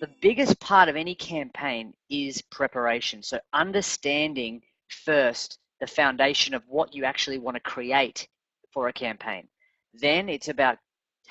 the biggest part of any campaign is preparation. So understanding first the foundation of what you actually want to create for a campaign. Then it's about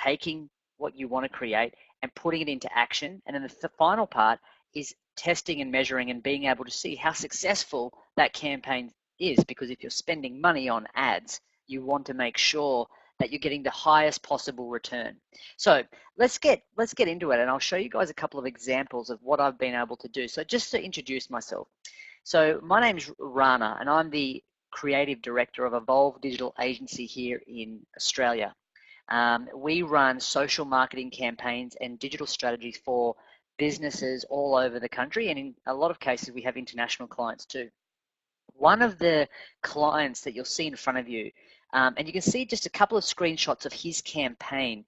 taking what you want to create and putting it into action. And then the final part is testing and measuring and being able to see how successful that campaign is. Because if you're spending money on ads, you want to make sure that you're getting the highest possible return. So let's get into it, and I'll show you guys a couple of examples of what I've been able to do. So just to introduce myself. So my name's Rana, and I'm the creative director of Evolve Digital Agency here in Australia. We run social marketing campaigns and digital strategies for businesses all over the country, and in a lot of cases we have international clients too. One of the clients that you'll see in front of you, and you can see just a couple of screenshots of his campaign.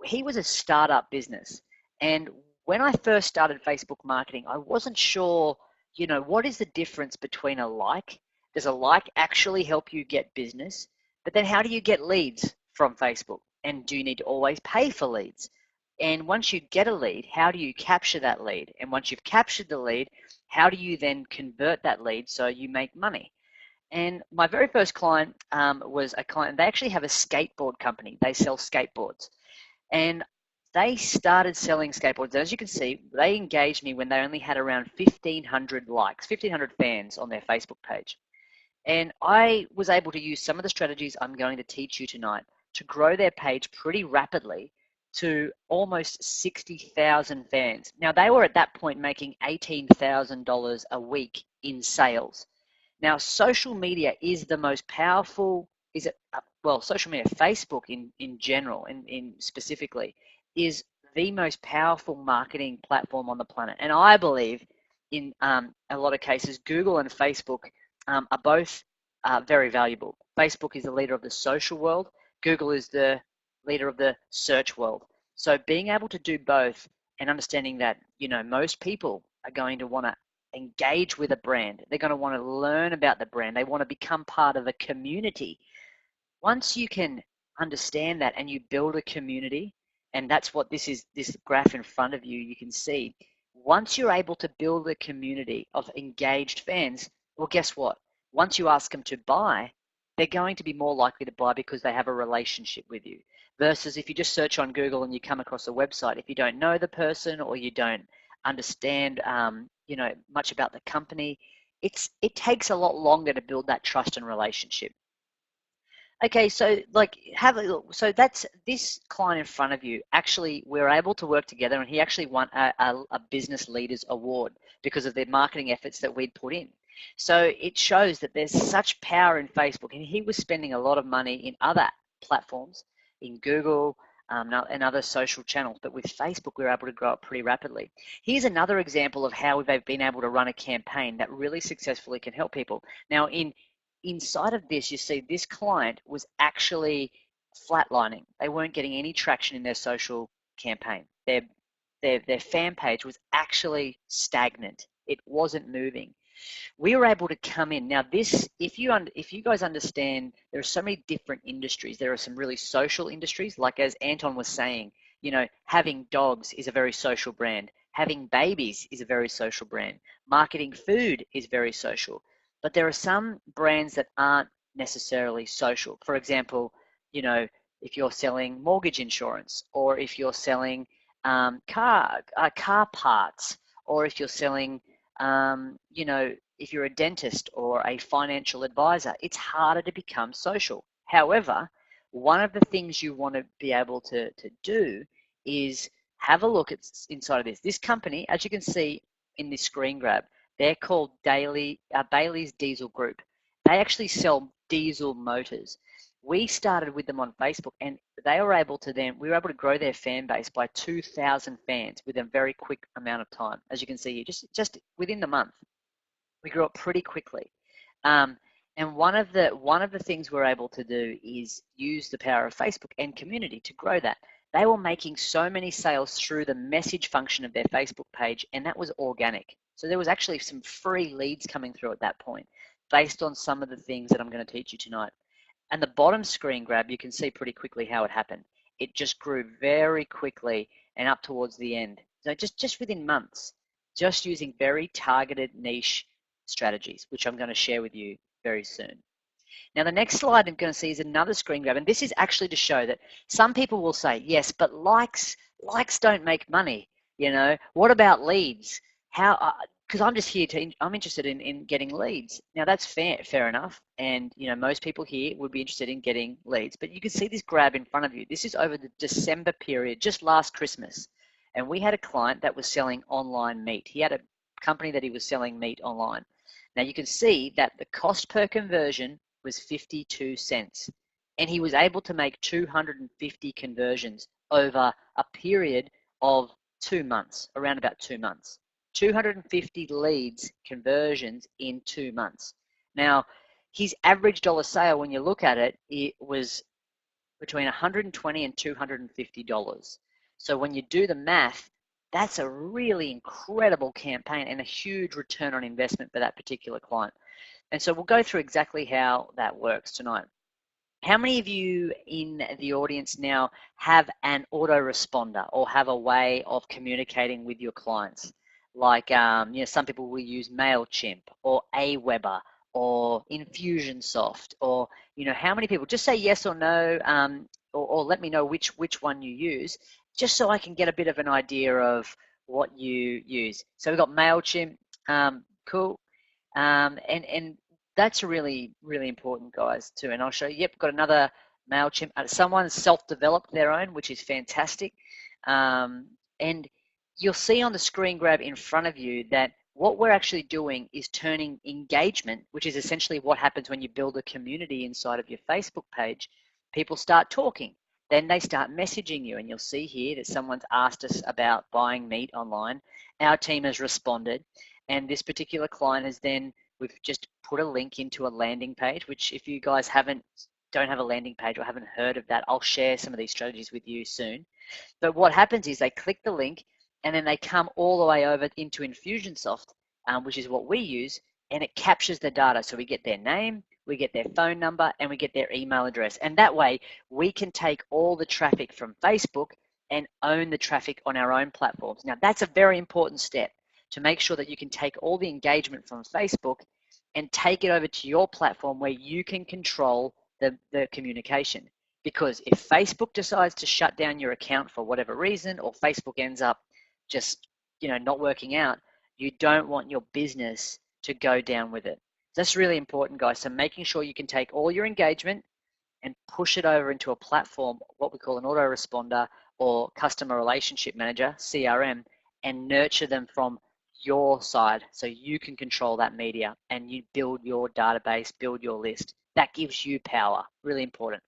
He was a startup business, and when I first started Facebook marketing, I wasn't sure, what is the difference between a like? Does a like actually help you get business? But then how do you get leads from Facebook? And do you need to always pay for leads? And once you get a lead, how do you capture that lead? And once you've captured the lead, how do you then convert that lead so you make money? And my very first client was a client. They actually have a skateboard company. They sell skateboards. And they started selling skateboards. As you can see, they engaged me when they only had around 1,500 likes, 1,500 fans on their Facebook page. And I was able to use some of the strategies I'm going to teach you tonight to grow their page pretty rapidly to almost 60,000 fans. Now, they were at that point making $18,000 a week in sales. Now, social media is the most powerful, social media, Facebook in general, in specifically, is the most powerful marketing platform on the planet. And I believe in a lot of cases, Google and Facebook are both very valuable. Facebook is the leader of the social world. Google is the leader of the search world. So being able to do both and understanding that, most people are going to want to engage with a brand. They're going to want to learn about the brand. They want to become part of a community. Once you can understand that and you build a community, and that's what this is, this graph in front of you, you can see, once you're able to build a community of engaged fans, well, guess what? Once you ask them to buy, they're going to be more likely to buy because they have a relationship with you. Versus if you just search on Google and you come across a website, if you don't know the person or you don't understand, much about the company, it takes a lot longer to build that trust and relationship. Okay, so have a look. So that's this client in front of you. Actually, we're able to work together, and he actually won a Business Leaders Award because of the marketing efforts that we'd put in. So it shows that there's such power in Facebook, and he was spending a lot of money in other platforms, in Google and other social channels. But with Facebook, we were able to grow it pretty rapidly. Here's another example of how we've been able to run a campaign that really successfully can help people. Now, inside of this, you see this client was actually flatlining. They weren't getting any traction in their social campaign. Their fan page was actually stagnant. It wasn't moving. We were able to come in. Now this, if you guys understand, there are so many different industries. There are some really social industries, like as Anton was saying, having dogs is a very social brand. Having babies is a very social brand. Marketing food is very social. But there are some brands that aren't necessarily social. For example, if you're selling mortgage insurance, or if you're selling car parts, or if you're selling, if you're a dentist or a financial advisor, it's harder to become social. However, one of the things you want to be able to do is have a look at inside of this. This company, as you can see in this screen grab, they're called Bailey's Diesel Group. They actually sell diesel motors. We started with them on Facebook, and we were able to grow their fan base by 2,000 fans within a very quick amount of time. As you can see here, just within the month, we grew up pretty quickly. And one of the things we're able to do is use the power of Facebook and community to grow that. They were making so many sales through the message function of their Facebook page, and that was organic. So there was actually some free leads coming through at that point based on some of the things that I'm going to teach you tonight. And the bottom screen grab, you can see pretty quickly how it happened. It just grew very quickly and up towards the end. So just within months, just using very targeted niche strategies, which I'm going to share with you very soon. Now, the next slide I'm going to see is another screen grab, and this is actually to show that some people will say, yes, but likes don't make money. You know, what about leads? How? Because I'm just here I'm interested in getting leads. Now, that's fair enough, and you know, most people here would be interested in getting leads. But you can see this grab in front of you. This is over the December period, just last Christmas, and we had a client that was selling online meat. He had a company that he was selling meat online. Now, you can see that the cost per conversion was 52 cents. And he was able to make 250 conversions over a period of 2 months, around about 2 months. 250 leads conversions in 2 months. Now, his average dollar sale, when you look at it, it was between $120 and $250. So when you do the math, that's a really incredible campaign and a huge return on investment for that particular client. And so we'll go through exactly how that works tonight. How many of you in the audience now have an autoresponder or have a way of communicating with your clients? Like, some people will use MailChimp or Aweber or Infusionsoft, or, how many people? Just say yes or no, or let me know which one you use, just so I can get a bit of an idea of what you use. So we've got MailChimp, cool. And that's really, really important, guys, too. And I'll show you, got another MailChimp. Someone self-developed their own, which is fantastic. And you'll see on the screen grab in front of you that what we're actually doing is turning engagement, which is essentially what happens when you build a community inside of your Facebook page. People start talking. Then they start messaging you, and you'll see here that someone's asked us about buying meat online. Our team has responded, and this particular client has then, we've just put a link into a landing page, which if you guys don't have a landing page or haven't heard of that, I'll share some of these strategies with you soon. But what happens is they click the link and then they come all the way over into Infusionsoft, which is what we use, and it captures the data. So we get their name, we get their phone number, and we get their email address. And that way we can take all the traffic from Facebook and own the traffic on our own platforms. Now, that's a very important step, to make sure that you can take all the engagement from Facebook and take it over to your platform where you can control the communication. Because if Facebook decides to shut down your account for whatever reason, or Facebook ends up just not working out, you don't want your business to go down with it. That's really important, guys. So making sure you can take all your engagement and push it over into a platform, what we call an autoresponder or customer relationship manager, CRM, and nurture them from your side so you can control that media and you build your database, build your list. That gives you power. Really important.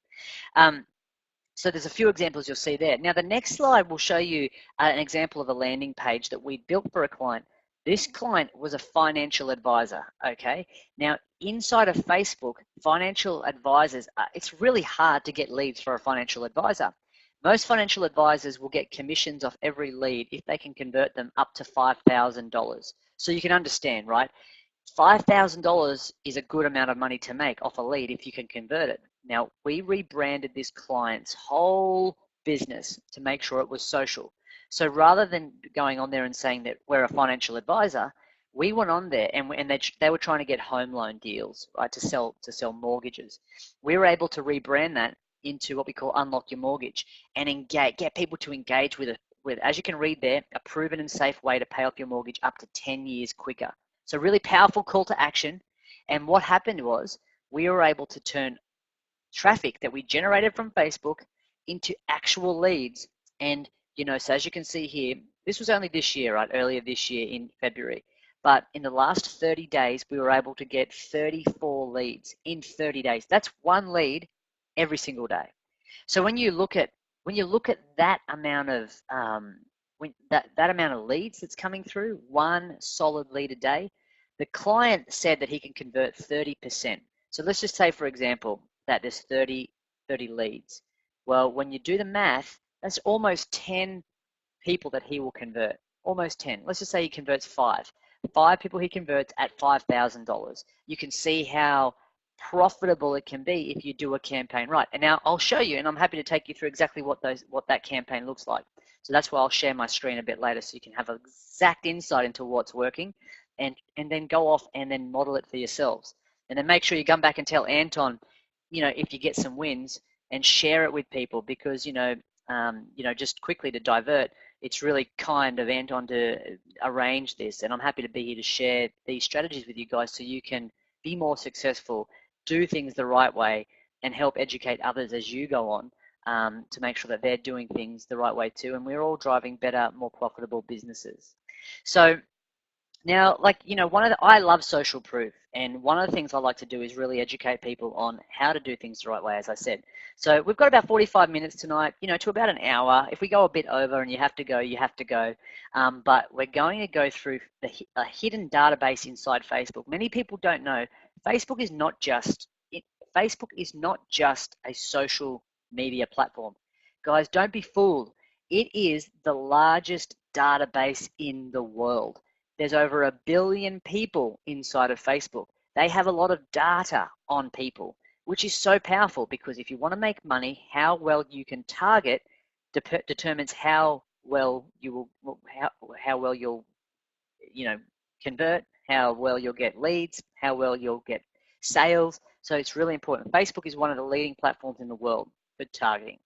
So there's a few examples you'll see there. Now, the next slide will show you an example of a landing page that we built for a client. This client was a financial advisor, okay? Now, inside of Facebook, financial advisors, it's really hard to get leads for a financial advisor. Most financial advisors will get commissions off every lead if they can convert them up to $5,000. So you can understand, right? $5,000 is a good amount of money to make off a lead if you can convert it. Now, we rebranded this client's whole business to make sure it was social. So rather than going on there and saying that we're a financial advisor, we went on there and they were trying to get home loan deals, right, to sell mortgages. We were able to rebrand that into what we call Unlock Your Mortgage and get people to engage with, as you can read there, a proven and safe way to pay off your mortgage up to 10 years quicker. So really powerful call to action. And what happened was we were able to turn traffic that we generated from Facebook into actual leads. And, so as you can see here, this was only this year, right? Earlier this year in February. But in the last 30 days, we were able to get 34 leads in 30 days. That's one lead every single day. So when you look at that amount of that amount of leads that's coming through, one solid lead a day, the client said that he can convert 30%. So let's just say, for example, that there's 30 leads. Well, when you do the math, that's almost 10 people that he will convert. Almost 10. Let's just say he converts 5. 5 people he converts at $5,000. You can see how profitable it can be if you do a campaign right. And now I'll show you, and I'm happy to take you through exactly what that campaign looks like. So that's why I'll share my screen a bit later so you can have an exact insight into what's working and then go off and then model it for yourselves. And then make sure you come back and tell Anton, if you get some wins and share it with people because, just quickly to divert, it's really kind of Anton to arrange this. And I'm happy to be here to share these strategies with you guys so you can be more successful, do things the right way, and help educate others as you go on to make sure that they're doing things the right way too. And we're all driving better, more profitable businesses. So now, I love social proof, and one of the things I like to do is really educate people on how to do things the right way, as I said. So we've got about 45 minutes tonight, to about an hour. If we go a bit over and you have to go, you have to go. But we're going to go through a hidden database inside Facebook. Many people don't know Facebook is not just Facebook is not just a social media platform. Guys, don't be fooled. It is the largest database in the world. There's over 1 billion people inside of Facebook. They have a lot of data on people, which is so powerful because if you want to make money, how well you can target determines how well you will how well you'll convert, how well you'll get leads, how well you'll get sales. So it's really important. Facebook is one of the leading platforms in the world for targeting.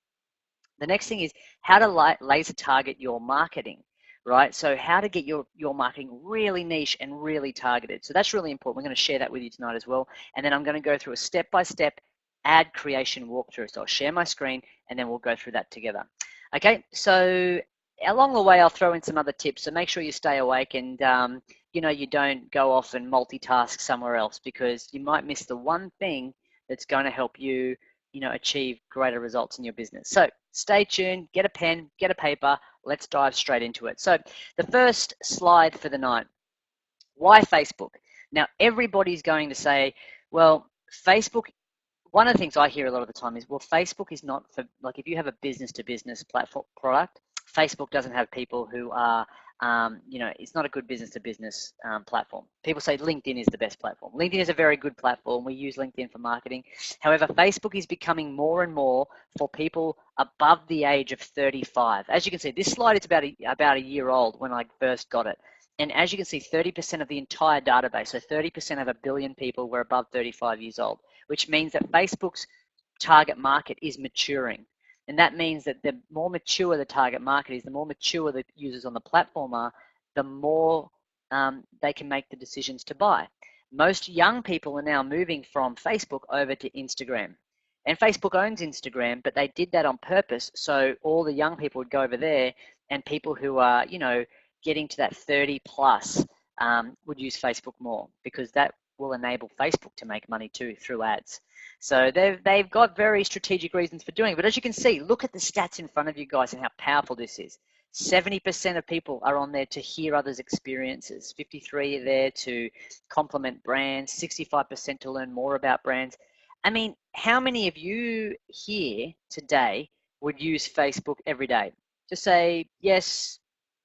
The next thing is how to laser target your marketing, right? So how to get your marketing really niche and really targeted. So that's really important. We're going to share that with you tonight as well. And then I'm going to go through a step-by-step ad creation walkthrough. So I'll share my screen and then we'll go through that together. Okay, so along the way, I'll throw in some other tips. So make sure you stay awake and you don't go off and multitask somewhere else because you might miss the one thing that's going to help you achieve greater results in your business. So stay tuned, get a pen, get a paper, let's dive straight into it. So the first slide for the night, why Facebook? Now everybody's going to say, well, Facebook, one of the things I hear a lot of the time is, well, Facebook is not for, like if you have a business to business platform product, Facebook doesn't have people who are it's not a good business-to-business platform. People say LinkedIn is the best platform. LinkedIn is a very good platform. We use LinkedIn for marketing. However, Facebook is becoming more and more for people above the age of 35. As you can see, this slide is about a year old when I first got it. And as you can see, 30% of the entire database, so 30% of 1 billion people were above 35 years old, which means that Facebook's target market is maturing. And that means that the more mature the target market is, the more mature the users on the platform are, the more they can make the decisions to buy. Most young people are now moving from Facebook over to Instagram. And Facebook owns Instagram, but they did that on purpose. So all the young people would go over there and people who are, getting to that 30 plus would use Facebook more because that will enable Facebook to make money too through ads. So they've got very strategic reasons for doing it. But as you can see, look at the stats in front of you guys and how powerful this is. 70% of people are on there to hear others' experiences. 53% are there to complement brands. 65% to learn more about brands. I mean, how many of you here today would use Facebook every day? Just say yes,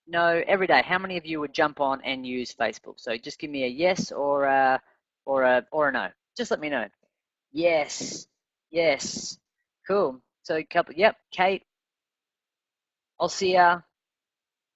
no, every day. How many of you would jump on and use Facebook? So just give me a yes or a no. Just let me know. Yes, yes, cool. So a couple, yep, Kate, Alcia,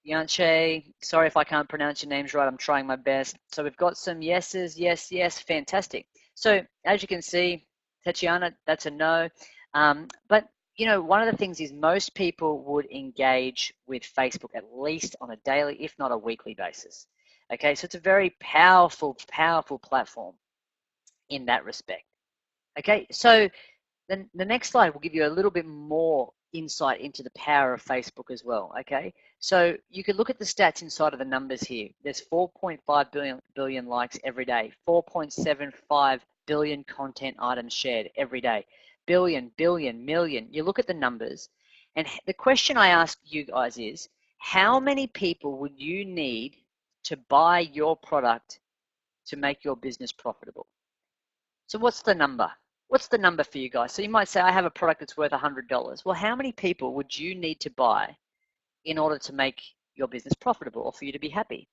Yanche, sorry if I can't pronounce your names right, I'm trying my best. So we've got some yeses, yes, yes, fantastic. So as you can see, Tatiana, that's a no. But one of the things is most people would engage with Facebook at least on a daily, if not a weekly basis. Okay, so it's a very powerful, powerful platform in that respect. Okay, so then the next slide will give you a little bit more insight into the power of Facebook as well. Okay, so you can look at the stats inside of the numbers here. There's 4.5 billion likes every day, 4.75 billion content items shared every day, billion, million. You look at the numbers, and the question I ask you guys is, how many people would you need to buy your product to make your business profitable? So what's the number? What's the number for you guys? So you might say, I have a product that's worth $100. Well, how many people would you need to buy in order to make your business profitable or for you to be happy?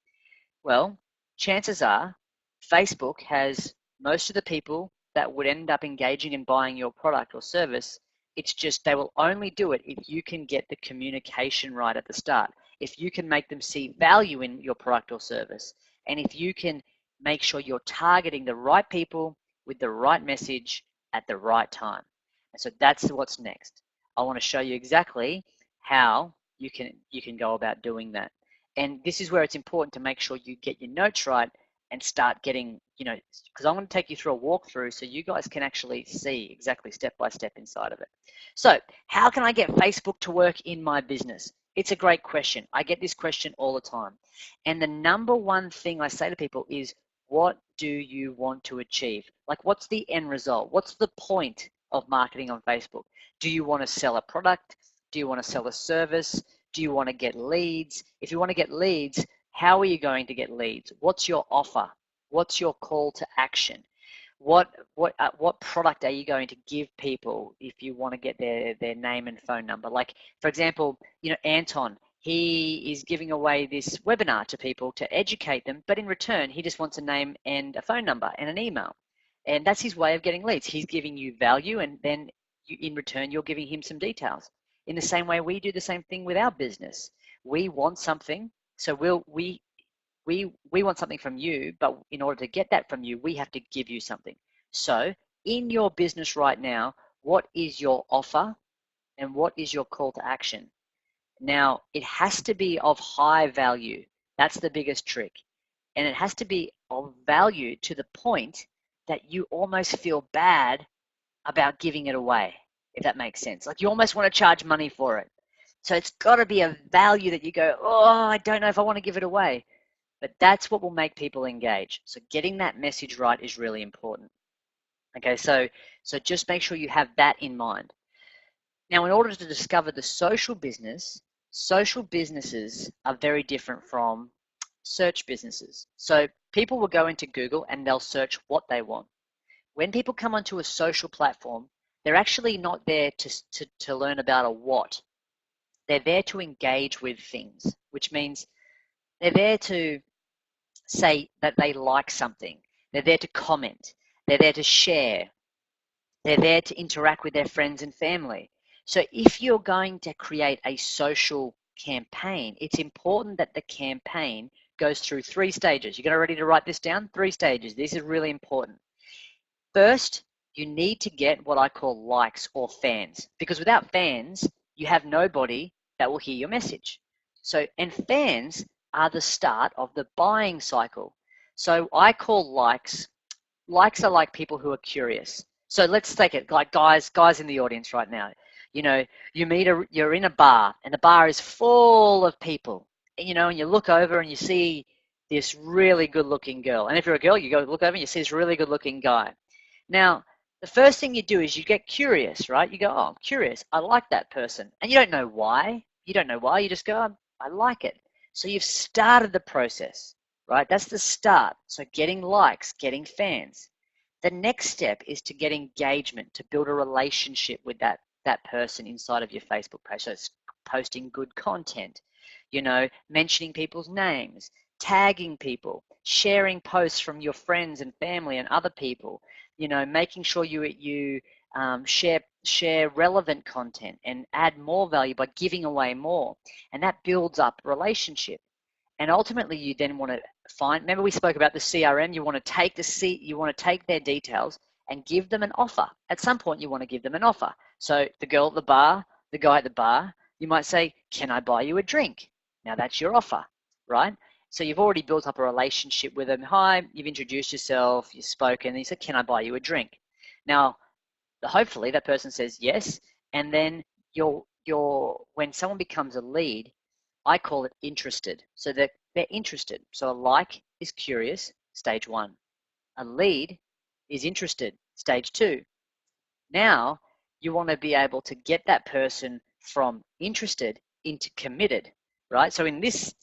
Well, chances are Facebook has most of the people that would end up engaging in buying your product or service It's just they will only do it if you can get the communication right at the start. If you can make them see value in your product or service, and if you can make sure you're targeting the right people with the right message at the right time. And so that's what's next. I want to show you exactly how you can go about doing that. And this is where it's important to make sure you get your notes right and start getting, because I'm going to take you through a walkthrough so you guys can actually see exactly step by step inside of it. So how can I get Facebook to work in my business? It's a great question. I get this question all the time. And the number one thing I say to people is, what do you want to achieve? Like, what's the end result? What's the point of marketing on Facebook? Do you want to sell a product? Do you want to sell a service? Do you want to get leads? If you want to get leads, how are you going to get leads? What's your offer? What's your call to action? What product are you going to give people if you want to get their name and phone number? Like, for example, Anton, he is giving away this webinar to people to educate them, but in return, he just wants a name and a phone number and an email. And that's his way of getting leads. He's giving you value, and then in return, you're giving him some details. In the same way, we do the same thing with our business. We want something, so we want something from you, but in order to get that from you, we have to give you something. So in your business right now, what is your offer and what is your call to action? Now, it has to be of high value. That's the biggest trick. And it has to be of value to the point that you almost feel bad about giving it away, if that makes sense. Like, you almost want to charge money for it. So it's got to be a value that you go, oh, I don't know if I want to give it away. But that's what will make people engage. So getting that message right is really important. Okay, so just make sure you have that in mind. Now, in order to discover the social business, social businesses are very different from search businesses. So people will go into Google and they'll search what they want. When people come onto a social platform, they're actually not there to learn about a what. They're there to engage with things, which means they're there to say that they like something. They're there to comment. They're there to share. They're there to interact with their friends and family. So if you're going to create a social campaign, it's important that the campaign goes through 3 stages. You guys ready to write this down? 3 stages. This is really important. First, you need to get what I call likes or fans, because without fans, you have nobody that will hear your message. So, and fans are the start of the buying cycle. So I call likes are like people who are curious. So let's take it like guys in the audience right now. You're in a bar and the bar is full of people. And you look over and you see this really good looking girl. And if you're a girl, you go look over and you see this really good looking guy. Now, the first thing you do is you get curious, right? You go, oh, I'm curious. I like that person. And you don't know why. You just go, I like it. So you've started the process, right? That's the start. So getting likes, getting fans. The next step is to get engagement, to build a relationship with that person inside of your Facebook page. So it's posting good content, mentioning people's names, tagging people, sharing posts from your friends and family and other people, making sure you share relevant content and add more value by giving away more. And that builds up relationship. And ultimately, you then want to find, remember we spoke about the CRM, you want to take their details and give them an offer. At some point, you want to give them an offer. So the girl at the bar, the guy at the bar, you might say, can I buy you a drink? Now that's your offer, right? So you've already built up a relationship with them. Hi, you've introduced yourself, you've spoken, and you said, can I buy you a drink? Now, hopefully that person says yes, and then when someone becomes a lead, I call it interested. So they're interested. So a like is curious, stage 1. A lead is interested, stage 2. Now you want to be able to get that person from interested into committed, right? So in this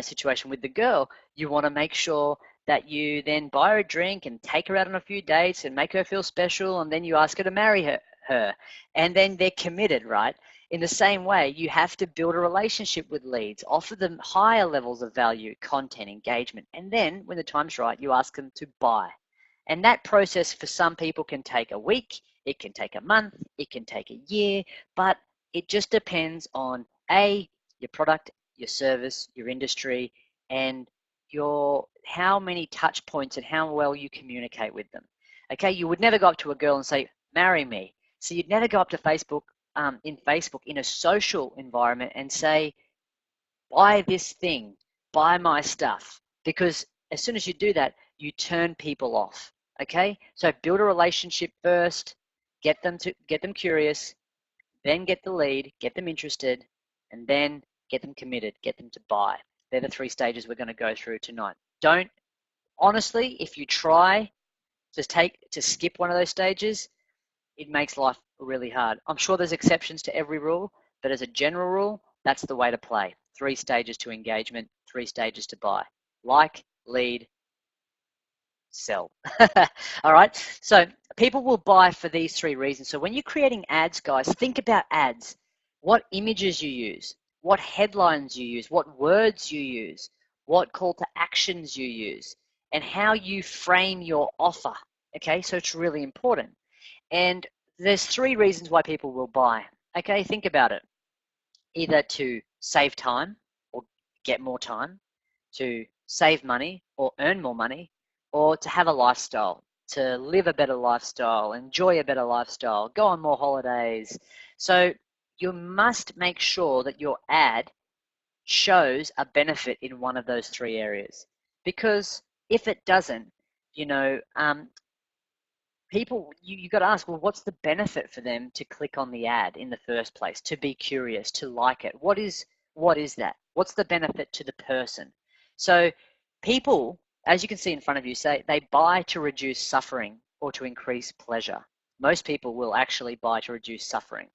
situation with the girl, you want to make sure that you then buy her a drink and take her out on a few dates and make her feel special, and then you ask her to marry her, and then they're committed, right? In the same way, you have to build a relationship with leads, offer them higher levels of value, content, engagement, and then when the time's right, you ask them to buy. And that process for some people can take a week, It can take a month, it can take a year, but it just depends on A, your product, your service, your industry, and how many touch points and how well you communicate with them. Okay, you would never go up to a girl and say, marry me. So you'd never go up to Facebook, in a social environment and say, buy this thing, buy my stuff. Because as soon as you do that, you turn people off. Okay, so build a relationship first, get them curious, then get the lead, get them interested, and then get them committed, get them to buy. They're the 3 stages we're going to go through tonight. Don't, honestly, if you try to skip one of those stages, it makes life really hard. I'm sure there's exceptions to every rule, but as a general rule, that's the way to play. 3 stages to engagement, 3 stages to buy. Like, lead, sell. All right, so people will buy for these 3 reasons. So when you're creating ads, guys, think about ads. What images you use, what headlines you use, what words you use, what call to actions you use, and how you frame your offer. Okay, so it's really important. And there's 3 reasons why people will buy. Okay, think about it. Either to save time or get more time, to save money or earn more money, or to have a lifestyle, to live a better lifestyle, enjoy a better lifestyle, go on more holidays. So you must make sure that your ad shows a benefit in one of those 3 areas. Because if it doesn't, people, you got to ask, well, what's the benefit for them to click on the ad in the first place, to be curious, to like it? What is that? What's the benefit to the person? So people, as you can see in front of you, say they buy to reduce suffering or to increase pleasure. Most people will actually buy to reduce suffering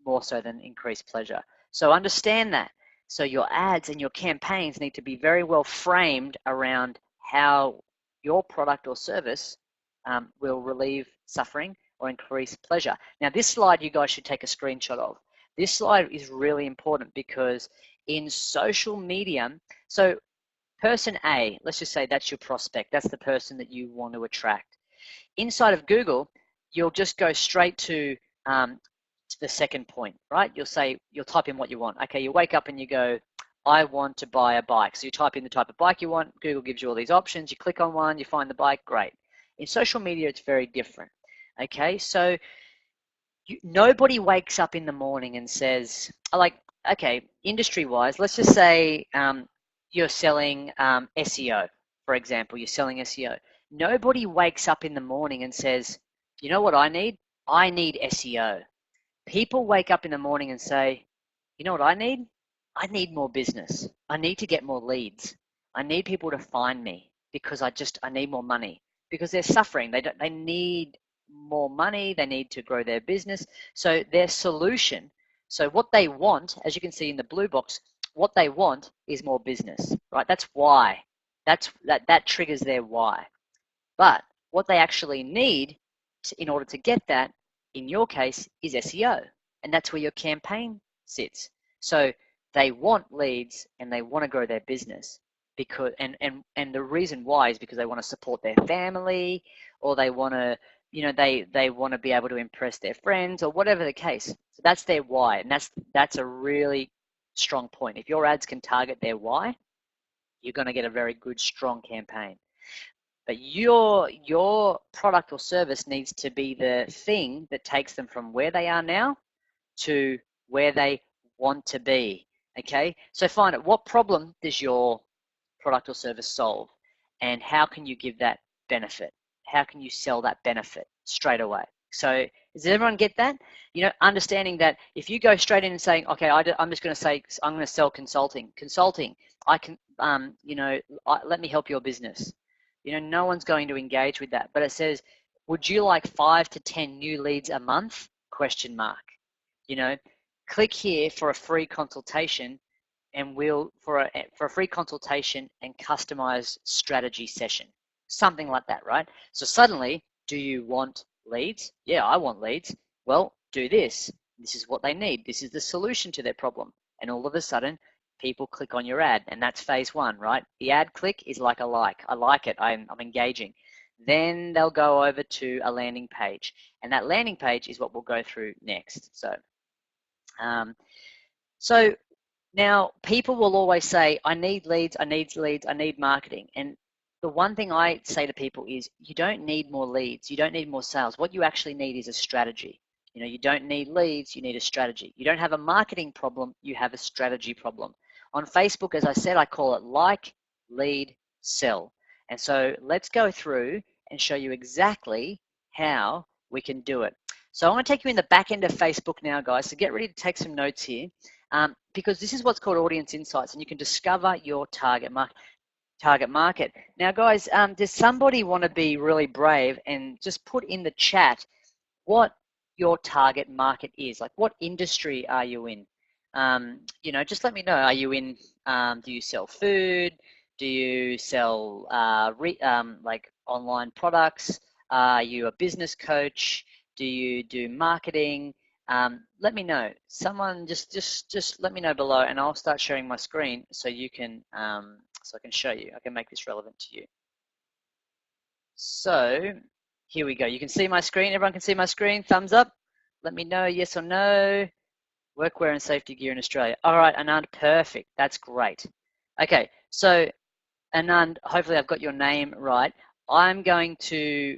more so than increase pleasure. So understand that. So your ads and your campaigns need to be very well framed around how your product or service will relieve suffering or increase pleasure. Now this slide you guys should take a screenshot of. This slide is really important because in social media, so person A, let's just say that's your prospect, that's the person that you want to attract. Inside of Google, you'll just go straight to the second point, right? You'll type in what you want. Okay, you wake up and you go, I want to buy a bike. So you type in the type of bike you want, Google gives you all these options, you click on one, you find the bike, great. In social media, it's very different. Okay, so nobody wakes up in the morning and says, okay, industry-wise, let's just say you're selling SEO, for example, you're selling SEO. Nobody wakes up in the morning and says, you know what I need? I need SEO. People wake up in the morning and say, you know what I need? I need more business. I need to get more leads. I need people to find me because I need more money because they're suffering. They need more money. They need to grow their business. So their solution, so what they want, as you can see in the blue box, what they want is more business, right? That's why. That triggers their why. But what they actually need in order to get that, in your case, is SEO. And that's where your campaign sits. So they want leads and they want to grow their business because and the reason why is because they want to support their family, or they want to they want to be able to impress their friends, or whatever the case. So that's their why, and that's a really strong point. If your ads can target their why, you're going to get a very good, strong campaign. But your product or service needs to be the thing that takes them from where they are now to where they want to be. Okay, so find out what problem does your product or service solve, and how can you give that benefit? How can you sell that benefit straight away? So does everyone get that? Understanding that if you go straight in and saying, okay, I'm just going to say I'm going to sell consulting. I can, let me help your business. No one's going to engage with that. But it says, would you like 5 to 10 new leads a month? ? Click here for a free consultation, and for a free consultation and customized strategy session, something like that, right? So suddenly, do you want leads? Yeah, I want leads. Well, do this. This is what they need. This is the solution to their problem. And all of a sudden, people click on your ad, and that's phase 1, right? The ad click is like a like. I like it. I'm engaging. Then they'll go over to a landing page, and that landing page is what we'll go through next. Um, so now people will always say, I need leads, I need leads, I need marketing. And the one thing I say to people is you don't need more leads, you don't need more sales. What you actually need is a strategy. You know, you don't need leads, you need a strategy. You don't have a marketing problem, you have a strategy problem. On Facebook, as I said, I call it like, lead, sell. And so let's go through and show you exactly how we can do it. So I want to take you in the back end of Facebook now, guys. So get ready to take some notes here, because this is what's called audience insights, and you can discover your target market. Now, guys, does somebody want to be really brave and just put in the chat what your target market is? Like, what industry are you in? You know, just let me know. Are you in? Do you sell food? Do you sell like online products? Are you a business coach? Do you do marketing? Let me know. Someone just let me know below, and I'll start sharing my screen so you can so I can show you. I can make this relevant to you. So here we go. You can see my screen. Everyone can see my screen. Thumbs up. Let me know yes or no. Workwear and safety gear in Australia. All right, Anand, perfect. That's great. Okay, so Anand, hopefully I've got your name right. I'm going to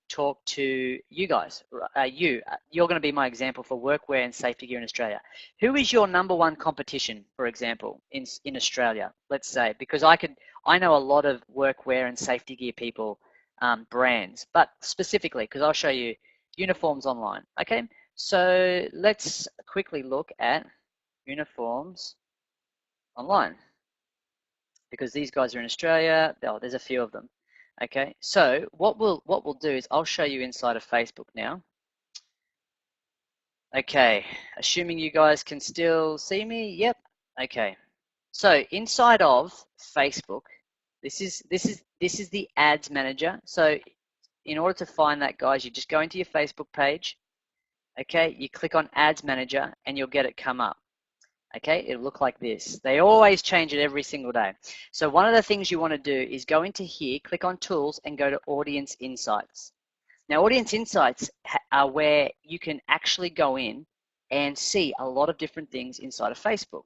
talk to you guys. You're going to be my example for workwear and safety gear in Australia. Who is your number one competition, for example, in Australia? Let's say, because I know a lot of workwear and safety gear people, brands, but specifically, because I'll show you uniforms online. Okay, so let's quickly look at uniforms online, because these guys are in Australia. Oh, there's a few of them. Okay, so what we'll do is I'll show you inside of Facebook now. Okay, assuming you guys can still see me. Yep. Okay. So inside of Facebook, this is the ads manager. So in order to find that, guys, you just go into your Facebook page. Okay, you click on ads manager and you'll get it come up. Okay, it'll look like this. They always change it every single day. So one of the things you want to do is go into here, click on tools and go to audience insights. Now audience insights are where you can actually go in and see a lot of different things inside of Facebook.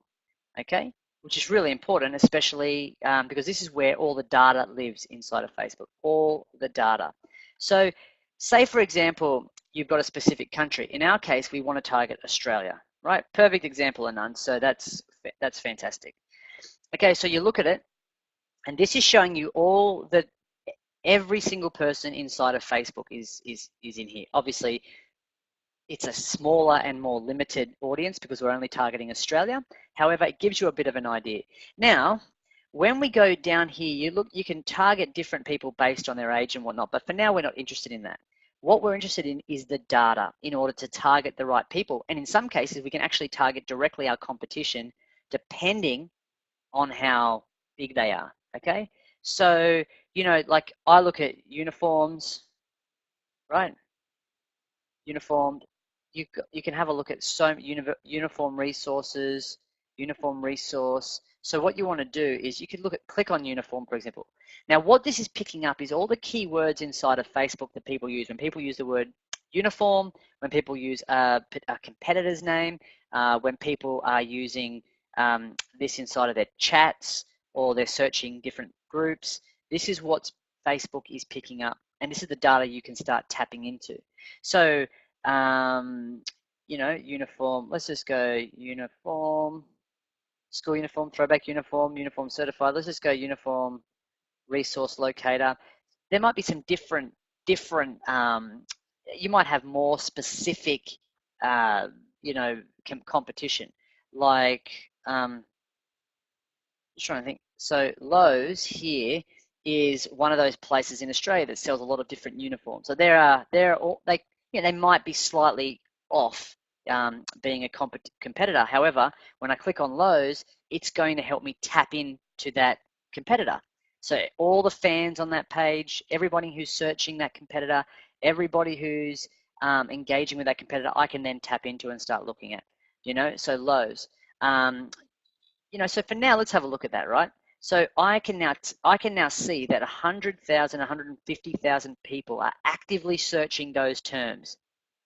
Okay, which is really important, especially because this is where all the data lives inside of Facebook, all the data. So say for example, you've got a specific country. In our case, we want to target Australia. Right, perfect example, Anand. So that's fantastic. Okay, so you look at it, and this is showing you all that every single person inside of Facebook is in here. Obviously, it's a smaller and more limited audience because we're only targeting Australia. However, it gives you a bit of an idea. Now, when we go down here, you can target different people based on their age and whatnot, but for now, we're not interested in that. What we're interested in is the data in order to target the right people. And in some cases, we can actually target directly our competition depending on how big they are, okay? So, you know, like I look at uniforms, right? Uniformed. You can have a look at uniform resources, uniform resource. So what you want to do is you can click on uniform, for example. Now what this is picking up is all the keywords inside of Facebook that people use. When people use the word uniform, when people use a competitor's name, when people are using this inside of their chats or they're searching different groups, this is what Facebook is picking up. And this is the data you can start tapping into. So, you know, uniform, let's just go uniform, school uniform, throwback uniform, uniform certified. Let's just go uniform resource locator. There might be some different, you might have more specific, you know, competition. Like, just trying to think. So Lowe's here is one of those places in Australia that sells a lot of different uniforms. So they might be slightly off being a competitor. However, when I click on Lowe's, it's going to help me tap into that competitor. So all the fans on that page, everybody who's searching that competitor, everybody who's engaging with that competitor, I can then tap into and start looking at, you know, so Lowe's. You know, so for now, let's have a look at that, right? So I can now see that 100,000, 150,000 people are actively searching those terms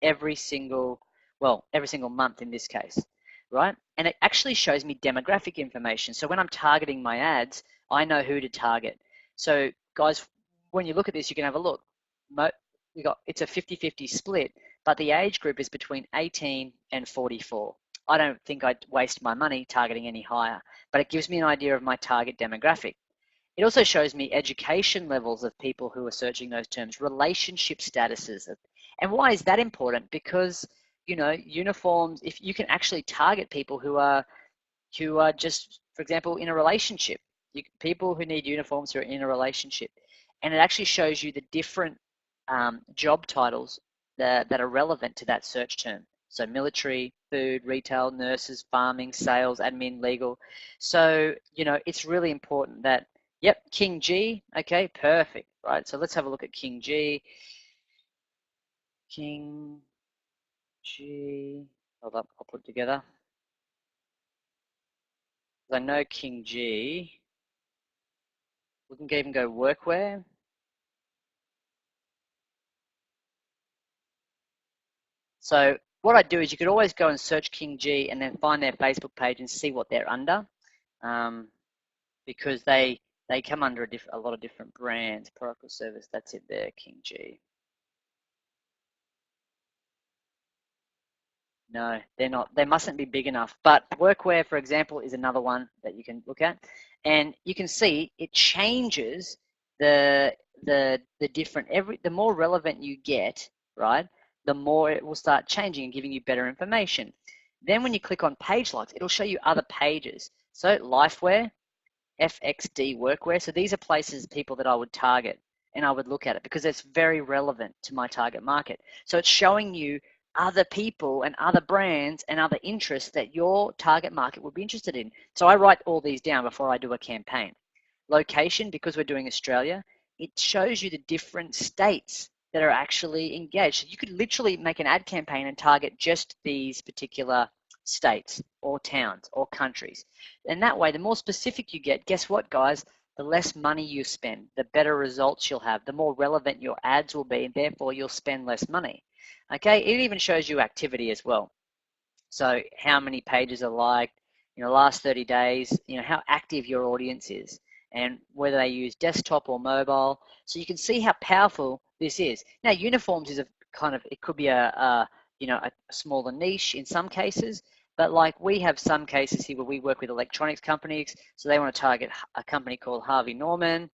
every single month in this case, right? And it actually shows me demographic information. So when I'm targeting my ads, I know who to target. So guys, when you look at this, you can have a look. It's a 50-50 split, but the age group is between 18 and 44. I don't think I'd waste my money targeting any higher, but it gives me an idea of my target demographic. It also shows me education levels of people who are searching those terms, relationship statuses. And why is that important? Because, uniforms, if you can actually target people who are just, for example, in a relationship, people who need uniforms who are in a relationship. And it actually shows you the different job titles that are relevant to that search term. So military, food, retail, nurses, farming, sales, admin, legal. So, it's really important that, yep, King G, okay, perfect, right? So let's have a look at King G. King G, hold up, I'll put it together. I know King G. We can even go workwear. So what I do is you could always go and search King G and then find their Facebook page and see what they're under, because they come under a lot of different brands, product or service. That's it there, King G. No, they're not. They mustn't be big enough. But workwear, for example, is another one that you can look at, and you can see it changes the different the more relevant you get, right? The more it will start changing and giving you better information. Then when you click on page likes, it'll show you other pages. So lifewear, FXD workwear. So these are places, people that I would target and I would look at it because it's very relevant to my target market. So it's showing you other people and other brands and other interests that your target market would be interested in. So I write all these down before I do a campaign. Location, because we're doing Australia, it shows you the different states that are actually engaged. So you could literally make an ad campaign and target just these particular states or towns or countries. And that way, the more specific you get, guess what, guys? The less money you spend, the better results you'll have, the more relevant your ads will be, and therefore you'll spend less money. Okay, it even shows you activity as well. So how many pages are liked, last 30 days, how active your audience is, and whether they use desktop or mobile. So you can see how powerful this is. Now, uniforms is it could be a smaller niche in some cases, but like we have some cases here where we work with electronics companies, so they want to target a company called Harvey Norman,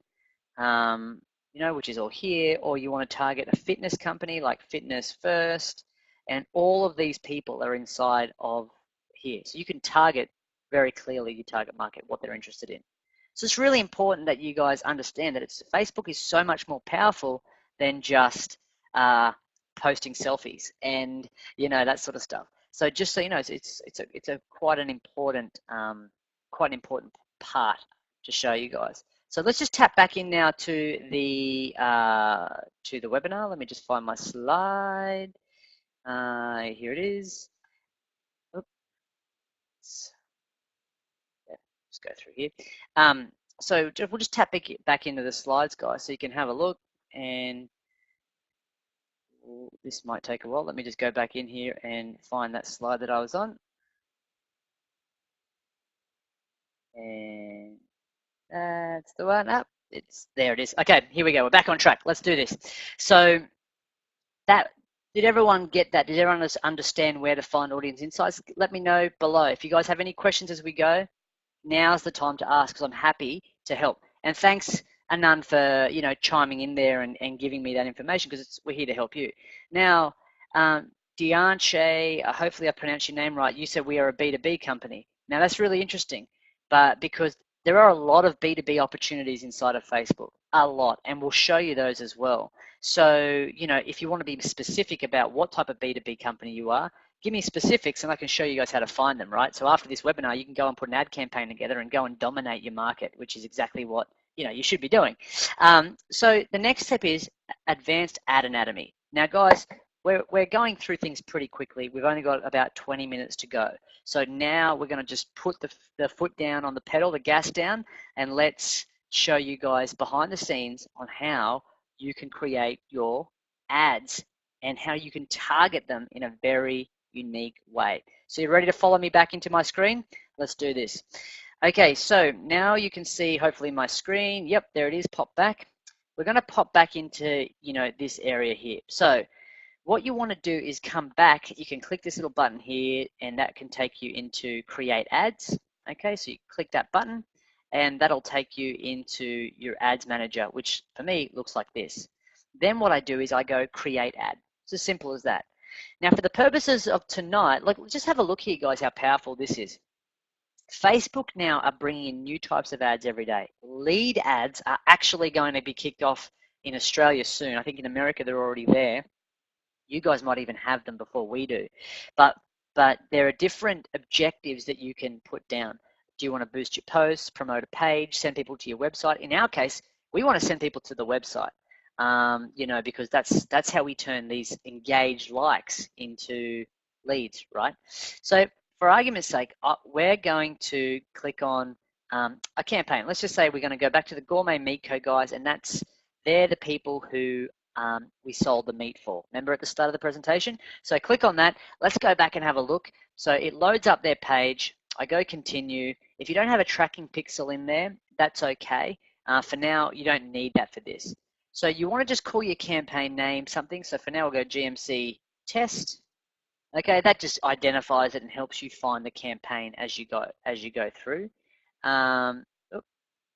which is all here, or you want to target a fitness company like Fitness First, and all of these people are inside of here. So you can target very clearly your target market, what they're interested in. So it's really important that you guys understand that Facebook is so much more powerful than just posting selfies and that sort of stuff. So just so you know, it's a quite an important part to show you guys. So let's just tap back in now to the webinar. Let me just find my slide. Here it is. Oops. Yeah, just go through here. So we'll just tap back into the slides, guys, so you can have a look. And this might take a while. Let me just go back in here and find that slide that I was on. And that's the one up. There it is. Okay, here we go. We're back on track. Let's do this. So did everyone get that? Did everyone understand where to find audience insights? Let me know below. If you guys have any questions as we go, now's the time to ask because I'm happy to help. And thanks, Anand, for chiming in there and giving me that information because we're here to help you. Now, Dianche, hopefully I pronounced your name right. You said we are a B2B company. Now that's really interesting, but because there are a lot of B2B opportunities inside of Facebook, a lot, and we'll show you those as well. So, if you want to be specific about what type of B2B company you are, give me specifics and I can show you guys how to find them, right? So after this webinar, you can go and put an ad campaign together and go and dominate your market, which is exactly what you should be doing. So the next step is advanced ad anatomy. Now, guys, we're going through things pretty quickly. We've only got about 20 minutes to go. So now we're going to just put the foot down on the pedal, the gas down, and let's show you guys behind the scenes on how you can create your ads and how you can target them in a very unique way. So you're ready to follow me back into my screen? Let's do this. Okay, so now you can see hopefully my screen. Yep, there it is, pop back. We're going to pop back into, this area here. So what you want to do is come back. You can click this little button here, and that can take you into create ads. Okay, so you click that button, and that'll take you into your ads manager, which for me looks like this. Then what I do is I go create ad. It's as simple as that. Now, for the purposes of tonight, just have a look here, guys, how powerful this is. Facebook now are bringing in new types of ads every day. Lead ads are actually going to be kicked off in Australia soon. I think in America they're already there. You guys might even have them before we do. But there are different objectives that you can put down. Do you want to boost your posts, promote a page, send people to your website? In our case, we want to send people to the website, because that's how we turn these engaged likes into leads, right? So for argument's sake, we're going to click on a campaign. Let's just say we're going to go back to the Gourmet Meat Co. guys, and they're the people who we sold the meat for. Remember at the start of the presentation? So click on that. Let's go back and have a look. So it loads up their page. I go continue. If you don't have a tracking pixel in there, that's okay. For now, you don't need that for this. So you want to just call your campaign name something. So for now, we'll go GMC test. Okay, that just identifies it and helps you find the campaign as you go through.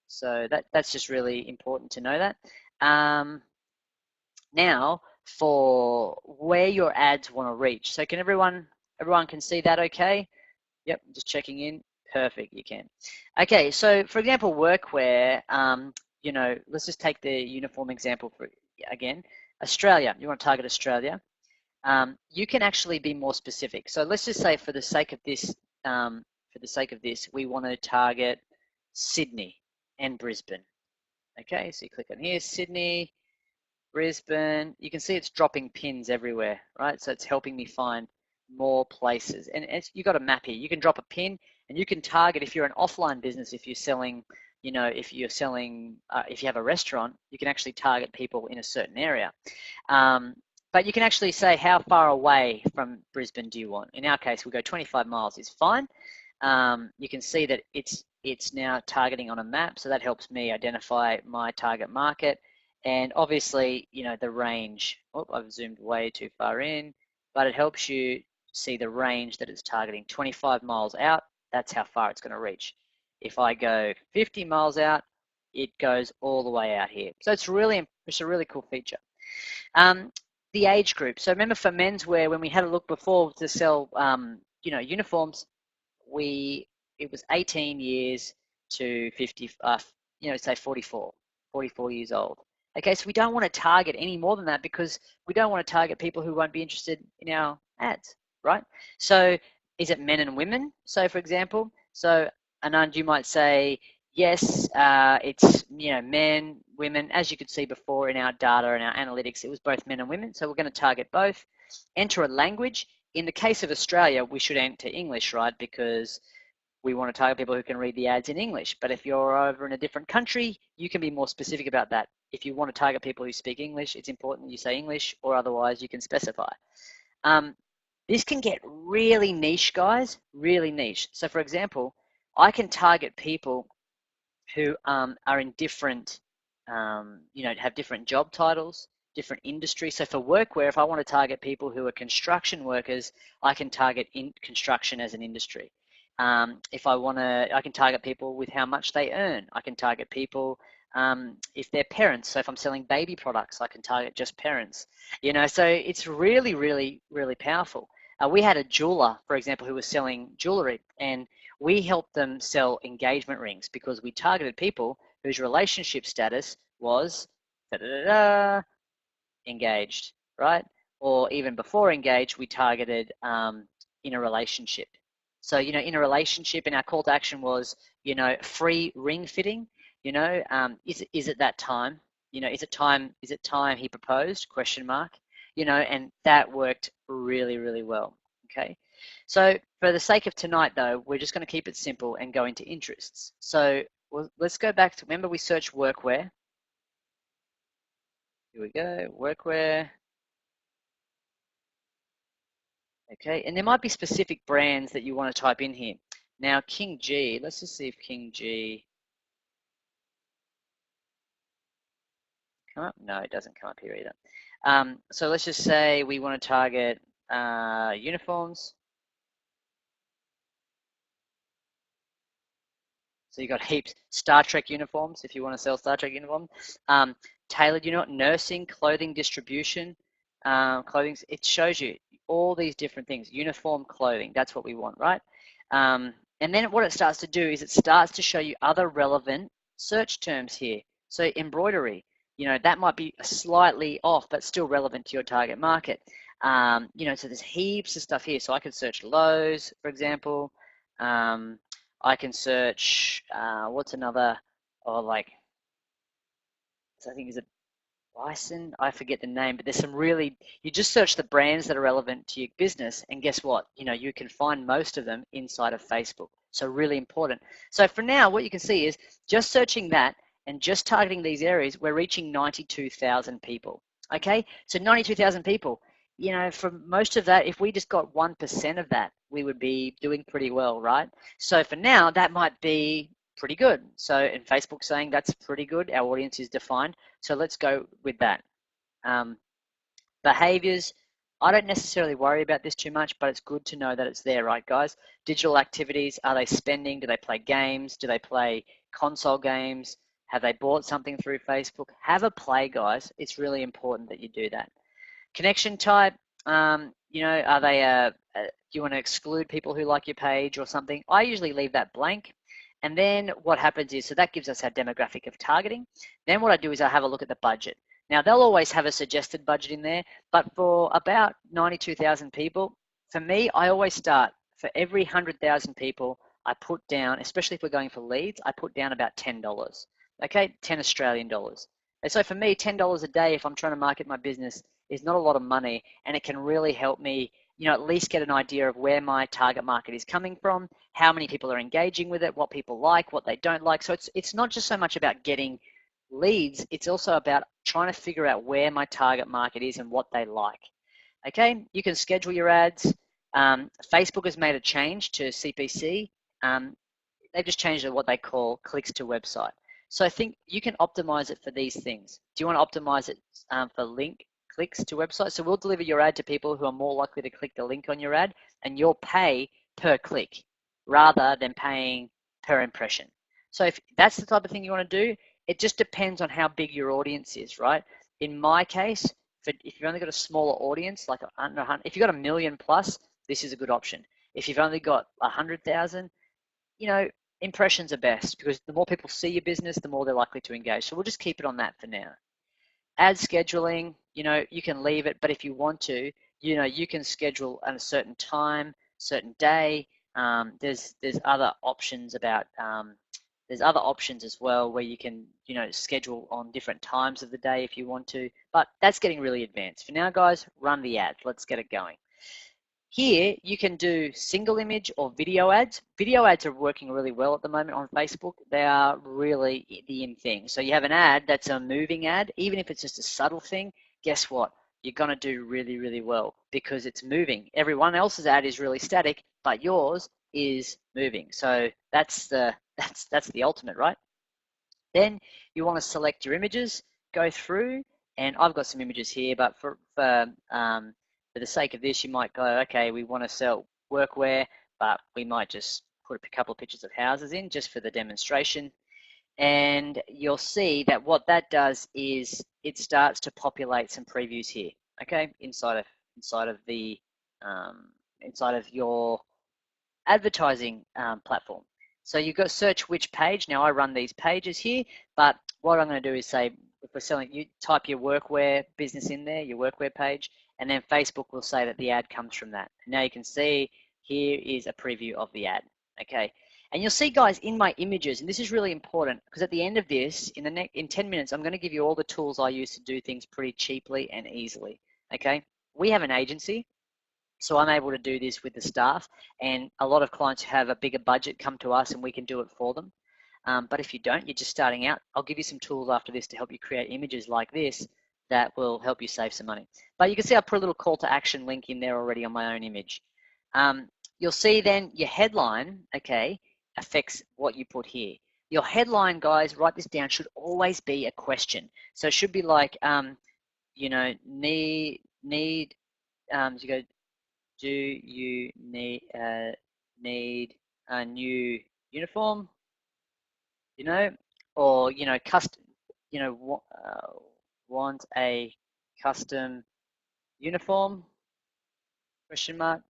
So that's just really important to know that. Now for where your ads want to reach. So can everyone can see that okay? Yep, just checking in. Perfect, you can. Okay, so for example, workwear, let's just take the uniform example for again. Australia, you want to target Australia. You can actually be more specific. So let's just say for the sake of this, we want to target Sydney and Brisbane. Okay, so you click on here, Sydney, Brisbane. You can see it's dropping pins everywhere, right? So it's helping me find more places. And you've got a map here. You can drop a pin and you can target, if you're an offline business, if you're selling, if you have a restaurant, you can actually target people in a certain area. But you can actually say how far away from Brisbane do you want. In our case, we'll go 25 miles is fine. You can see that it's now targeting on a map, so that helps me identify my target market. And obviously, the range. Oh, I've zoomed way too far in, but it helps you see the range that it's targeting. 25 miles out, that's how far it's going to reach. If I go 50 miles out, it goes all the way out here. So it's a really cool feature. The age group. So remember for menswear, when we had a look before to sell, uniforms, it was 18 years to 50, say 44 years old. Okay, so we don't want to target any more than that because we don't want to target people who won't be interested in our ads, right? So is it men and women? So for example, Anand, you might say, yes, it's men, women. As you could see before in our data and our analytics, it was both men and women. So we're going to target both. Enter a language. In the case of Australia, we should enter English, right? Because we want to target people who can read the ads in English. But if you're over in a different country, you can be more specific about that. If you want to target people who speak English, it's important that you say English, or otherwise you can specify. This can get really niche, guys, really niche. So for example, I can target people who are in different, have different job titles, different industries. So for workwear, if I want to target people who are construction workers, I can target construction as an industry. If I can target people with how much they earn. I can target people if they're parents. So if I'm selling baby products, I can target just parents. So it's really, really, really powerful. We had a jeweler, for example, who was selling jewelry, and we helped them sell engagement rings because we targeted people whose relationship status was engaged, right? Or even before engaged, we targeted in a relationship. So, in a relationship, and our call to action was, free ring fitting. Is it that time? Is it time he proposed? Question mark. and that worked really, really well. Okay. So for the sake of tonight, though, we're just going to keep it simple and go into interests. So let's go back to, remember we searched workwear. Here we go, workwear. Okay, and there might be specific brands that you want to type in here. Now, King G, let's just see if King G come up. No, it doesn't come up here either. So let's just say we want to target uniforms. So you got heaps Star Trek uniforms if you want to sell Star Trek uniforms. Tailored, nursing, clothing distribution, clothing. It shows you all these different things. Uniform clothing. That's what we want, right? And then what it starts to do is it starts to show you other relevant search terms here. So embroidery, that might be slightly off, but still relevant to your target market. So there's heaps of stuff here. So I could search Lowe's, for example. I can search, what's another, I think is it Bison? I forget the name, but there's some really, you just search the brands that are relevant to your business, and guess what? You can find most of them inside of Facebook. So really important. So for now, what you can see is just searching that and just targeting these areas, we're reaching 92,000 people. Okay, so 92,000 people. For most of that, if we just got 1% of that, we would be doing pretty well, right? So for now, that might be pretty good. So, and Facebook's saying that's pretty good. Our audience is defined. So let's go with that. Behaviors, I don't necessarily worry about this too much, but it's good to know that it's there, right, guys? Digital activities, are they spending? Do they play games? Do they play console games? Have they bought something through Facebook? Have a play, guys. It's really important that you do that. Connection type, are they, do you want to exclude people who like your page or something? I usually leave that blank. And then what happens is, so that gives us our demographic of targeting. Then what I do is I have a look at the budget. Now, they'll always have a suggested budget in there, but for about 92,000 people, for me, I always start, for every 100,000 people, I put down, especially if we're going for leads, I put down about $10, okay, 10 Australian dollars. And so for me, $10 a day, if I'm trying to market my business, is not a lot of money, and it can really help me, at least get an idea of where my target market is coming from, how many people are engaging with it, what people like, what they don't like. So it's not just so much about getting leads, it's also about trying to figure out where my target market is and what they like. Okay, you can schedule your ads. Facebook has made a change to CPC. They've just changed it what they call clicks to website. So I think you can optimize it for these things. Do you want to optimize it for link clicks to website? So we'll deliver your ad to people who are more likely to click the link on your ad, and you'll pay per click rather than paying per impression. So if that's the type of thing you want to do, it just depends on how big your audience is, right? In my case, if you've only got a smaller audience, like if you've got 1 million plus, this is a good option. If you've only got 100,000, impressions are best, because the more people see your business, the more they're likely to engage. So we'll just keep it on that for now. Ad scheduling, you can leave it, but if you want to, you can schedule at a certain time, certain day. There's other options about there's other options as well where you can schedule on different times of the day if you want to, but that's getting really advanced. For now, guys, run the ad. Let's get it going. Here, you can do single image or video ads. Video ads are working really well at the moment on Facebook. They are really the in thing. So you have an ad that's a moving ad, even if it's just a subtle thing, guess what? You're going to do really, really well because it's moving. Everyone else's ad is really static, but yours is moving. So that's the ultimate, right? Then you want to select your images, go through, and I've got some images here, but for the sake of this, you might go, okay, we want to sell workwear, but we might just put a couple of pictures of houses in just for the demonstration. And you'll see that what that does is it starts to populate some previews here, okay, inside of your advertising platform. So you've got to search which page. Now I run these pages here, but what I'm going to do is say, if we're selling, you type your workwear business in there, your workwear page, and then Facebook will say that the ad comes from that. Now you can see here is a preview of the ad, okay? And you'll see, guys, in my images, and this is really important because at the end of this, in 10 minutes, I'm going to give you all the tools I use to do things pretty cheaply and easily, okay? We have an agency, so I'm able to do this with the staff, and a lot of clients who have a bigger budget come to us and we can do it for them. But if you don't, you're just starting out, I'll give you some tools after this to help you create images like this that will help you save some money. But you can see I put a little call to action link in there already on my own image. You'll see then your headline, okay, affects what you put here. Your headline, guys, write this down, should always be a question. So it should be like, you know, you go, do you need a new uniform? You know, or you know, want a custom uniform? Question mark.